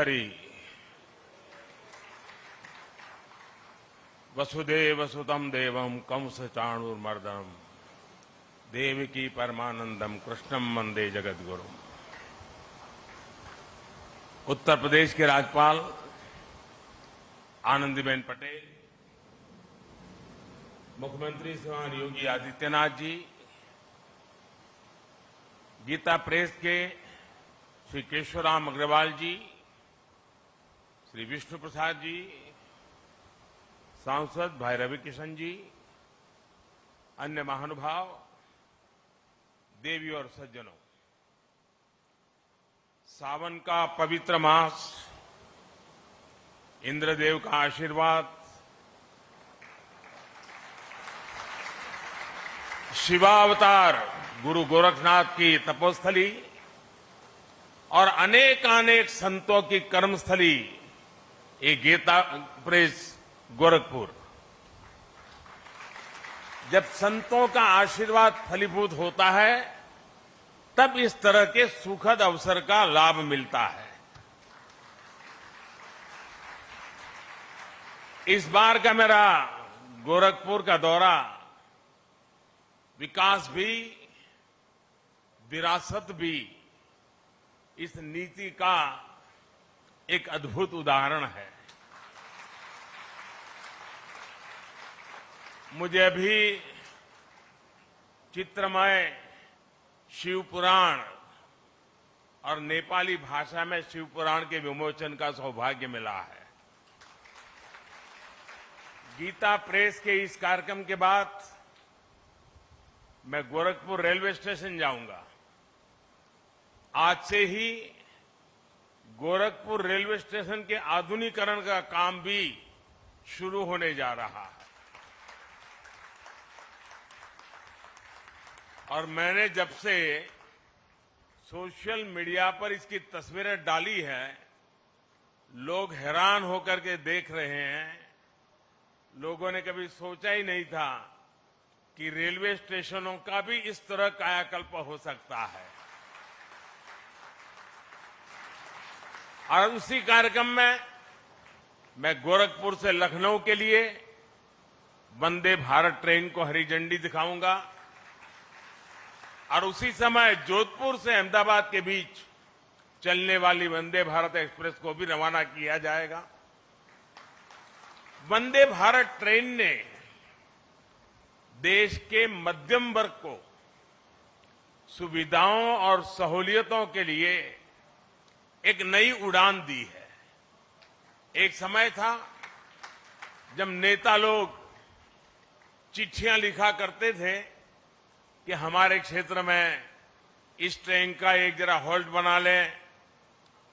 हरि वसुदेव सुतम देवम कंस चाणूरमर्दनम देवकी परमानंदम कृष्णम वंदे जगद्गुरु। उत्तर प्रदेश के राज्यपाल आनंदीबेन पटेल, मुख्यमंत्री श्रीमान योगी आदित्यनाथ जी, गीता प्रेस के श्री केशवराम अग्रवाल जी, श्री विष्णु प्रसाद जी, सांसद भाई रविकिशन जी, अन्य महानुभाव, देवी और सज्जनों, सावन का पवित्र मास, इंद्रदेव का आशीर्वाद, शिवावतार गुरु गोरखनाथ की तपोस्थली और अनेकानेक संतों की कर्मस्थली ये गीता प्रेस गोरखपुर। जब संतों का आशीर्वाद फलीभूत होता है तब इस तरह के सुखद अवसर का लाभ मिलता है। इस बार का मेरा गोरखपुर का दौरा विकास भी, विरासत भी, इस नीति का एक अद्भुत उदाहरण है। मुझे अभी चित्रमय शिव पुराण और नेपाली भाषा में शिव पुराण के विमोचन का सौभाग्य मिला है। गीता प्रेस के इस कार्यक्रम के बाद मैं गोरखपुर रेलवे स्टेशन जाऊंगा। आज से ही गोरखपुर रेलवे स्टेशन के आधुनिकीकरण का काम भी शुरू होने जा रहा है। और मैंने जब से सोशल मीडिया पर इसकी तस्वीरें डाली है, लोग हैरान होकर के देख रहे हैं। लोगों ने कभी सोचा ही नहीं था कि रेलवे स्टेशनों का भी इस तरह कायाकल्प हो सकता है। और उसी कार्यक्रम में मैं गोरखपुर से लखनऊ के लिए वंदे भारत ट्रेन को हरी झंडी दिखाऊंगा और उसी समय जोधपुर से अहमदाबाद के बीच चलने वाली वंदे भारत एक्सप्रेस को भी रवाना किया जाएगा। वंदे भारत ट्रेन ने देश के मध्यम वर्ग को सुविधाओं और सहूलियतों के लिए एक नई उड़ान दी है। एक समय था जब नेता लोग चिट्ठियां लिखा करते थे कि हमारे क्षेत्र में इस ट्रेन का एक जरा होल्ड बना ले,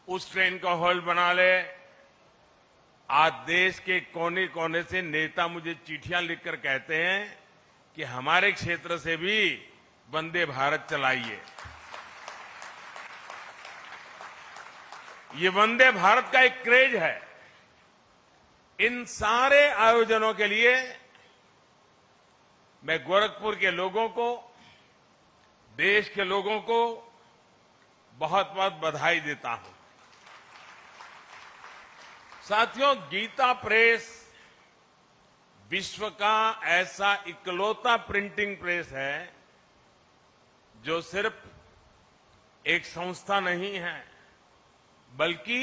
उस ट्रेन का होल्ड बना ले। आज देश के कोने कोने से नेता मुझे चिट्ठियां लिखकर कहते हैं कि हमारे क्षेत्र से भी वंदे भारत चलाइए। ये वंदे भारत का एक क्रेज है। इन सारे आयोजनों के लिए मैं गोरखपुर के लोगों को, देश के लोगों को बहुत बहुत बधाई देता हूं। साथियों, गीता प्रेस विश्व का ऐसा इकलौता प्रिंटिंग प्रेस है जो सिर्फ एक संस्था नहीं है बल्कि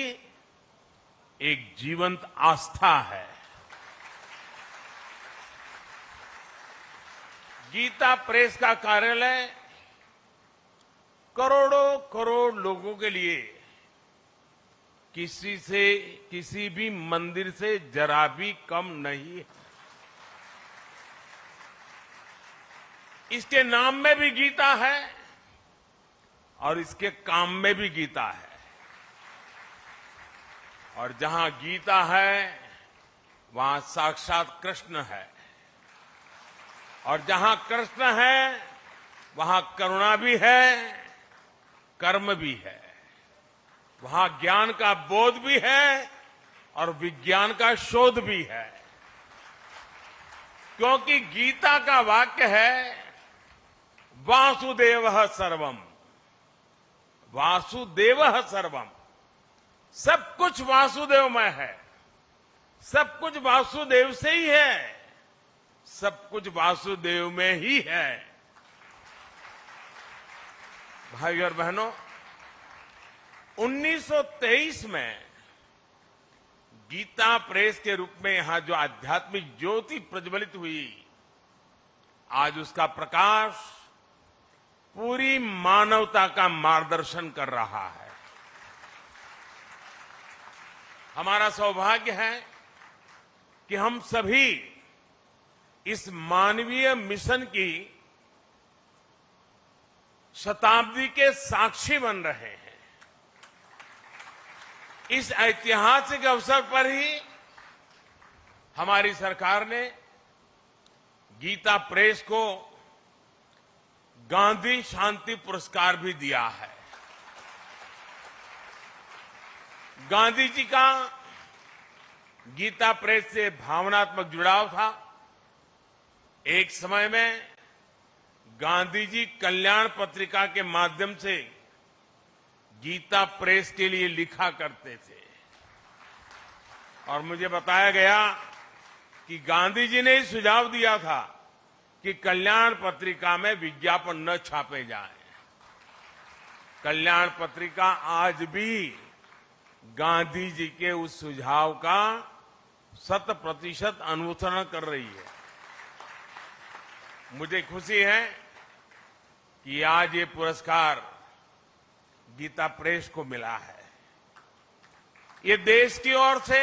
एक जीवंत आस्था है। गीता प्रेस का कार्यालय करोड़ों करोड़ लोगों के लिए किसी भी मंदिर से जरा भी कम नहीं है। इसके नाम में भी गीता है और इसके काम में भी गीता है। और जहां गीता है वहां साक्षात कृष्ण है और जहां कृष्ण है वहां करुणा भी है, कर्म भी है। वहां ज्ञान का बोध भी है और विज्ञान का शोध भी है। क्योंकि गीता का वाक्य है वासुदेवः सर्वम्, वासुदेवः सर्वम्। सब कुछ वासुदेवमय है, सब कुछ वासुदेव से ही है, सब कुछ वासुदेव में ही है। भाई और बहनों, 1923 में गीता प्रेस के रूप में यहां जो आध्यात्मिक ज्योति प्रज्वलित हुई, आज उसका प्रकाश पूरी मानवता का मार्गदर्शन कर रहा है। हमारा सौभाग्य है कि हम सभी इस मानवीय मिशन की शताब्दी के साक्षी बन रहे हैं। इस ऐतिहासिक अवसर पर ही हमारी सरकार ने गीता प्रेस को गांधी शांति पुरस्कार भी दिया है। गांधी जी का गीता प्रेस से भावनात्मक जुड़ाव था। एक समय में गांधी जी कल्याण पत्रिका के माध्यम से गीता प्रेस के लिए लिखा करते थे और मुझे बताया गया कि गांधी जी ने सुझाव दिया था कि कल्याण पत्रिका में विज्ञापन न छापे जाएं। कल्याण पत्रिका आज भी गांधी जी के उस सुझाव का 100% अनुसरण कर रही है। मुझे खुशी है कि आज ये पुरस्कार गीता प्रेस को मिला है। ये देश की ओर से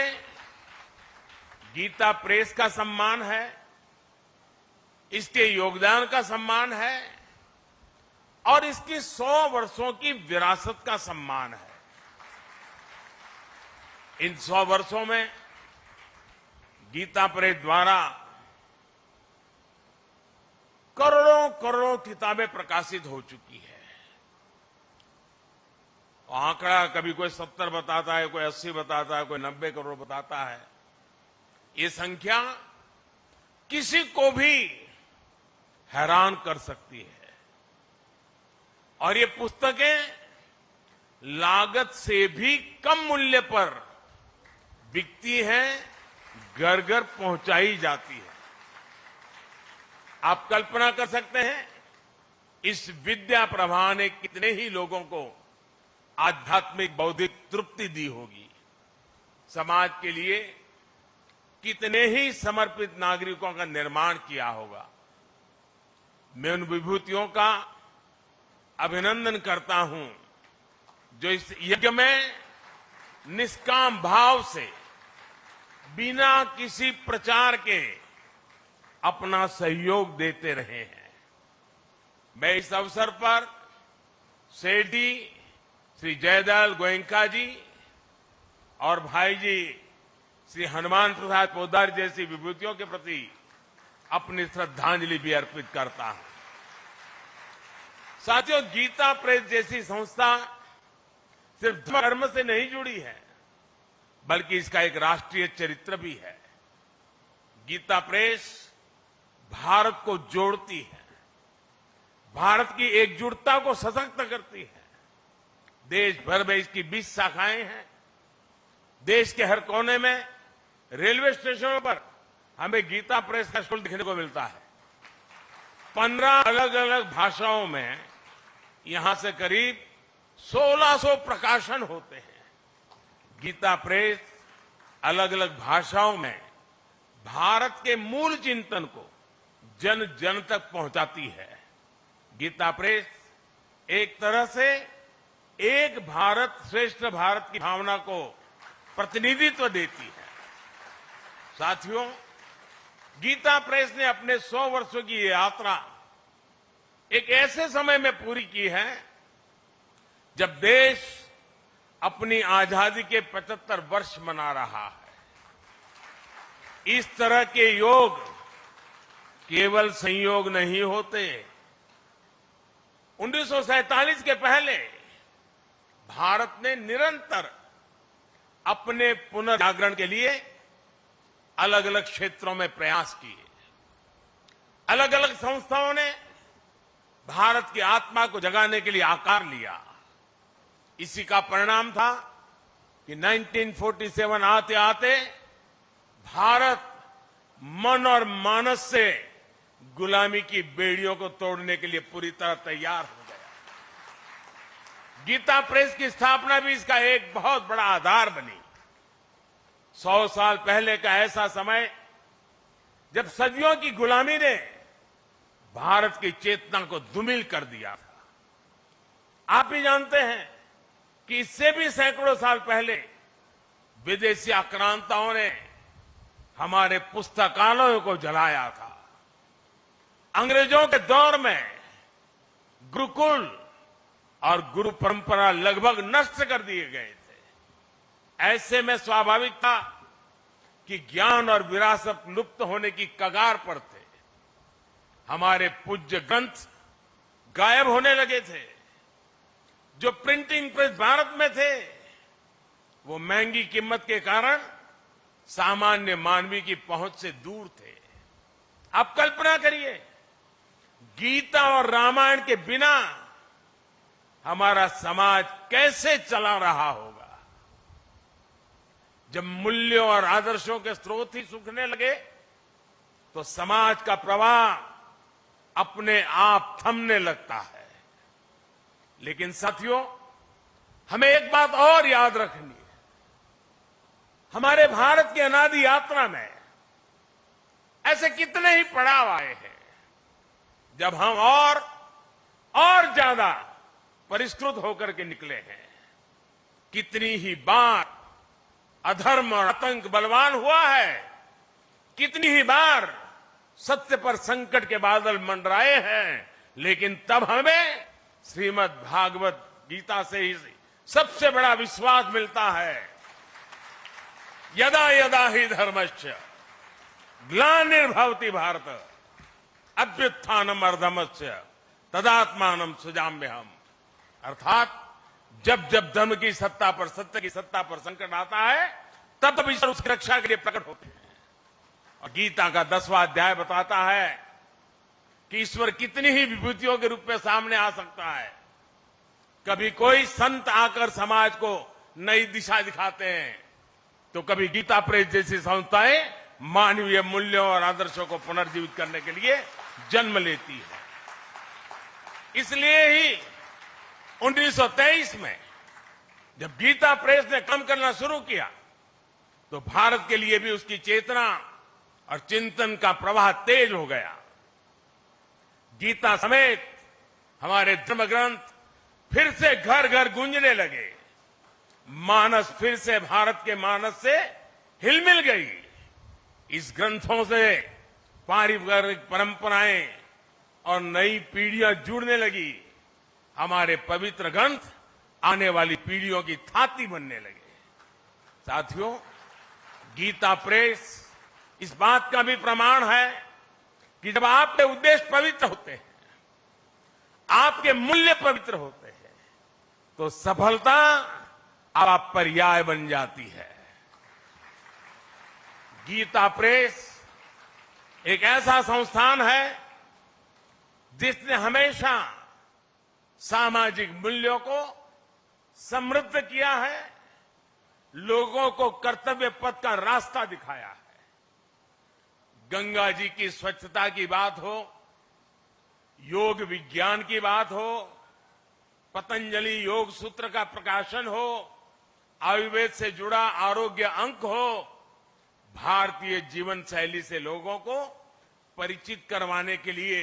गीता प्रेस का सम्मान है, इसके योगदान का सम्मान है और इसकी 100 वर्षों की विरासत का सम्मान है। इन 100 वर्षों में गीता प्रेस द्वारा करोड़ों करोड़ों किताबें प्रकाशित हो चुकी है। आंकड़ा कभी कोई 70 बताता है, कोई 80 बताता है, कोई 90 करोड़ बताता है। ये संख्या किसी को भी हैरान कर सकती है और ये पुस्तकें लागत से भी कम मूल्य पर बिकती हैं, घर घर पहुंचाई जाती है। आप कल्पना कर सकते हैं इस विद्या प्रवाह ने कितने ही लोगों को आध्यात्मिक बौद्धिक तृप्ति दी होगी, समाज के लिए कितने ही समर्पित नागरिकों का निर्माण किया होगा। मैं उन विभूतियों का अभिनंदन करता हूं जो इस यज्ञ में निष्काम भाव से बिना किसी प्रचार के अपना सहयोग देते रहे हैं। मैं इस अवसर पर सेठी श्री जयदयाल गोयनका जी और भाई जी श्री हनुमान प्रसाद पोद्दार जैसी विभूतियों के प्रति अपनी श्रद्धांजलि भी अर्पित करता हूं। साथियों, गीता प्रेस जैसी संस्था सिर्फ धर्म से नहीं जुड़ी है, बल्कि इसका एक राष्ट्रीय चरित्र भी है। गीता प्रेस भारत को जोड़ती है, भारत की एकजुटता को सशक्त करती है। देश भर में इसकी 20 शाखाएं हैं। देश के हर कोने में रेलवे स्टेशनों पर हमें गीता प्रेस का स्टॉल देखने को मिलता है। 15 अलग अलग भाषाओं में यहां से करीब 1600 प्रकाशन होते हैं। गीता प्रेस अलग अलग भाषाओं में भारत के मूल चिंतन को जन जन तक पहुंचाती है। गीता प्रेस एक तरह से एक भारत श्रेष्ठ भारत की भावना को प्रतिनिधित्व देती है। साथियों, गीता प्रेस ने अपने 100 वर्षों की ये यात्रा एक ऐसे समय में पूरी की है जब देश अपनी आजादी के 75 वर्ष मना रहा है। इस तरह के योग केवल संयोग नहीं होते। 1947 के पहले भारत ने निरंतर अपने पुनर्जागरण के लिए अलग अलग क्षेत्रों में प्रयास किए। अलग अलग संस्थाओं ने भारत की आत्मा को जगाने के लिए आकार लिया। इसी का परिणाम था कि 1947 आते आते भारत मन और मानस से गुलामी की बेड़ियों को तोड़ने के लिए पूरी तरह तैयार हो गया। गीता प्रेस की स्थापना भी इसका एक बहुत बड़ा आधार बनी। 100 साल पहले का ऐसा समय जब सदियों की गुलामी ने भारत की चेतना को धूमिल कर दिया था। आप भी जानते हैं कि इससे भी सैकड़ों साल पहले विदेशी आक्रांताओं ने हमारे पुस्तकालयों को जलाया था। अंग्रेजों के दौर में गुरुकुल और गुरु परंपरा लगभग नष्ट कर दिए गए थे। ऐसे में स्वाभाविक था कि ज्ञान और विरासत लुप्त होने की कगार पर थे। हमारे पूज्य ग्रंथ गायब होने लगे थे। जो प्रिंटिंग प्रेस भारत में थे वो महंगी कीमत के कारण सामान्य मानवी की पहुंच से दूर थे। आप कल्पना करिए, गीता और रामायण के बिना हमारा समाज कैसे चला रहा होगा। जब मूल्यों और आदर्शों के स्रोत ही सूखने लगे तो समाज का प्रवाह अपने आप थमने लगता है। लेकिन साथियों, हमें एक बात और याद रखनी है। हमारे भारत की अनादि यात्रा में ऐसे कितने ही पड़ाव आए हैं जब हम और ज्यादा परिष्कृत होकर के निकले हैं। कितनी ही बार अधर्म और आतंक बलवान हुआ है। कितनी ही बार सत्य पर संकट के बादल मंडराए हैं। लेकिन तब हमें श्रीमद् भागवत गीता से ही सबसे बड़ा विश्वास मिलता है। यदा यदा ही धर्मस्य ग्लानिर्भवति भारत अभ्युत्थानम अधर्मस्य तदात्मानं सृजाम्यहम्। अर्थात जब जब धर्म की सत्ता पर, सत्य की सत्ता पर संकट आता है तब तब ईश्वर उसकी रक्षा के लिए प्रकट होते हैं। और गीता का 10वां अध्याय बताता है कि ईश्वर कितनी ही विभूतियों के रूप में सामने आ सकता है। कभी कोई संत आकर समाज को नई दिशा दिखाते हैं तो कभी गीता प्रेस जैसी संस्थाएं मानवीय मूल्यों और आदर्शों को पुनर्जीवित करने के लिए जन्म लेती है। इसलिए ही 1923 में जब गीता प्रेस ने काम करना शुरू किया तो भारत के लिए भी उसकी चेतना और चिंतन का प्रवाह तेज हो गया। गीता समेत हमारे धर्म ग्रंथ फिर से घर घर गूंजने लगे। मानस फिर से भारत के मानस से हिलमिल गई। इस ग्रंथों से पारिवारिक परंपराएं और नई पीढ़ियां जुड़ने लगी। हमारे पवित्र ग्रंथ आने वाली पीढ़ियों की थाती बनने लगे। साथियों, गीता प्रेस इस बात का भी प्रमाण है कि जब आपके उद्देश्य पवित्र होते हैं, आपके मूल्य पवित्र होते हैं, तो सफलता आप पर्याय बन जाती है। गीता प्रेस एक ऐसा संस्थान है जिसने हमेशा सामाजिक मूल्यों को समृद्ध किया है, लोगों को कर्तव्य पथ का रास्ता दिखाया है। गंगा जी की स्वच्छता की बात हो, योग विज्ञान की बात हो, पतंजलि योग सूत्र का प्रकाशन हो, आयुर्वेद से जुड़ा आरोग्य अंक हो, भारतीय जीवन शैली से लोगों को परिचित करवाने के लिए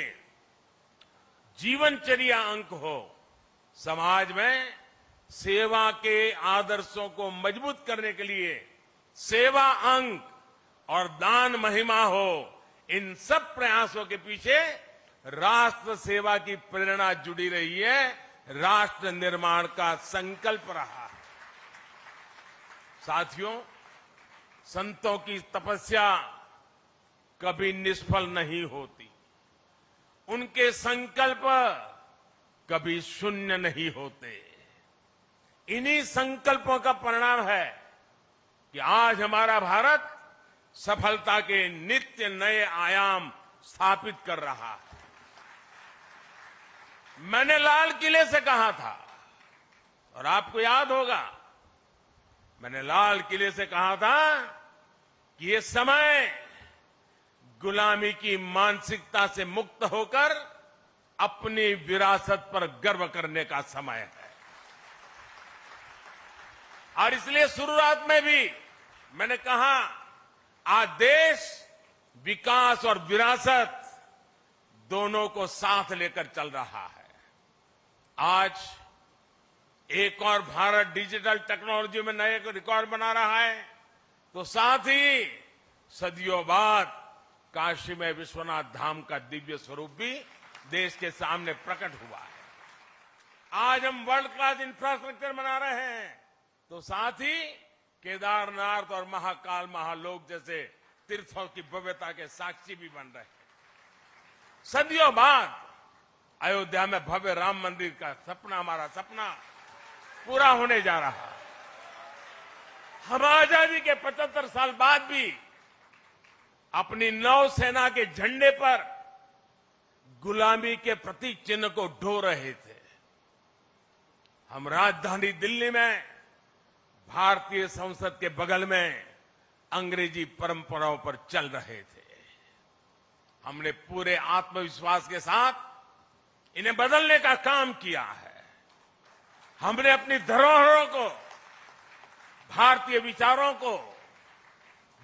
जीवनचर्या अंक हो, समाज में सेवा के आदर्शों को मजबूत करने के लिए सेवा अंक और दान महिमा हो, इन सब प्रयासों के पीछे राष्ट्र सेवा की प्रेरणा जुड़ी रही है, राष्ट्र निर्माण का संकल्प रहा है। साथियों, संतों की तपस्या कभी निष्फल नहीं होती, उनके संकल्प कभी शून्य नहीं होते। इन्हीं संकल्पों का परिणाम है कि आज हमारा भारत सफलता के नित्य नए आयाम स्थापित कर रहा है। मैंने लाल किले से कहा था, और आपको याद होगा, मैंने लाल किले से कहा था कि ये समय गुलामी की मानसिकता से मुक्त होकर अपनी विरासत पर गर्व करने का समय है। और इसलिए शुरुआत में भी मैंने कहा, आज देश विकास और विरासत दोनों को साथ लेकर चल रहा है। आज एक और भारत डिजिटल टेक्नोलॉजी में नए रिकॉर्ड बना रहा है, तो साथ ही सदियों बाद काशी में विश्वनाथ धाम का दिव्य स्वरूप भी देश के सामने प्रकट हुआ है। आज हम वर्ल्ड क्लास इंफ्रास्ट्रक्चर बना रहे हैं, तो साथ ही केदारनाथ और महाकाल महालोक जैसे तीर्थों की भव्यता के साक्षी भी बन रहे हैं। सदियों बाद अयोध्या में भव्य राम मंदिर का सपना, हमारा सपना पूरा होने जा रहा है। हम आजादी के 75 साल बाद भी अपनी नौसेना के झंडे पर गुलामी के प्रतीक चिन्ह को ढो रहे थे। हम राजधानी दिल्ली में भारतीय संसद के बगल में अंग्रेजी परंपराओं पर चल रहे थे। हमने पूरे आत्मविश्वास के साथ इन्हें बदलने का काम किया है। हमने अपनी धरोहरों को, भारतीय विचारों को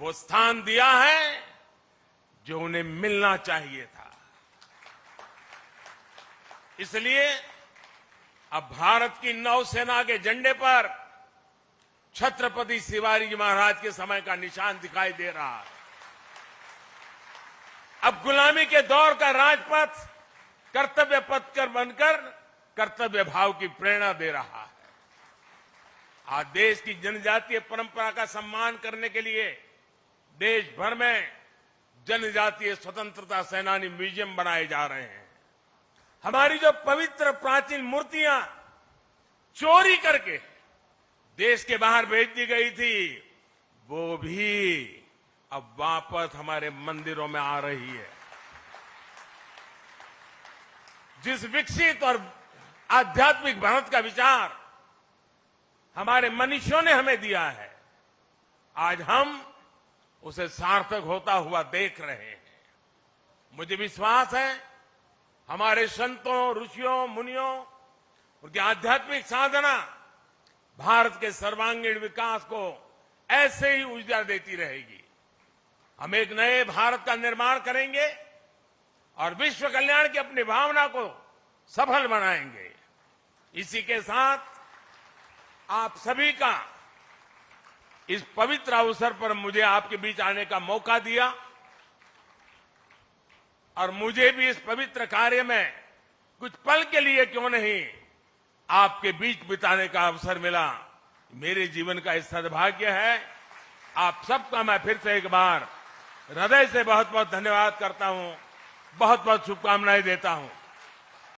वो स्थान दिया है जो उन्हें मिलना चाहिए था। इसलिए अब भारत की नौसेना के झंडे पर छत्रपति शिवाजी महाराज के समय का निशान दिखाई दे रहा है। अब गुलामी के दौर का राजपथ कर्तव्य पथ कर बनकर कर्तव्य भाव की प्रेरणा दे रहा है। आज देश की जनजातीय परंपरा का सम्मान करने के लिए देश भर में जनजातीय स्वतंत्रता सेनानी म्यूजियम बनाए जा रहे हैं। हमारी जो पवित्र प्राचीन मूर्तियां चोरी करके देश के बाहर भेज दी गई थी, वो भी अब वापस हमारे मंदिरों में आ रही है। जिस विकसित और आध्यात्मिक भारत का विचार हमारे मनीषियों ने हमें दिया है, आज हम उसे सार्थक होता हुआ देख रहे हैं। मुझे विश्वास है हमारे संतों, ऋषियों, मुनियों, उनकी आध्यात्मिक साधना भारत के सर्वांगीण विकास को ऐसे ही ऊर्जा देती रहेगी। हम एक नए भारत का निर्माण करेंगे और विश्व कल्याण की अपनी भावना को सफल बनाएंगे। इसी के साथ आप सभी का इस पवित्र अवसर पर मुझे आपके बीच आने का मौका दिया और मुझे भी इस पवित्र कार्य में कुछ पल के लिए क्यों नहीं आपके बीच बिताने का अवसर मिला। मेरे जीवन का इस सद्भाग्य है। आप सबका मैं फिर से एक बार हृदय से बहुत बहुत धन्यवाद करता हूं, बहुत बहुत शुभकामनाएं देता हूं।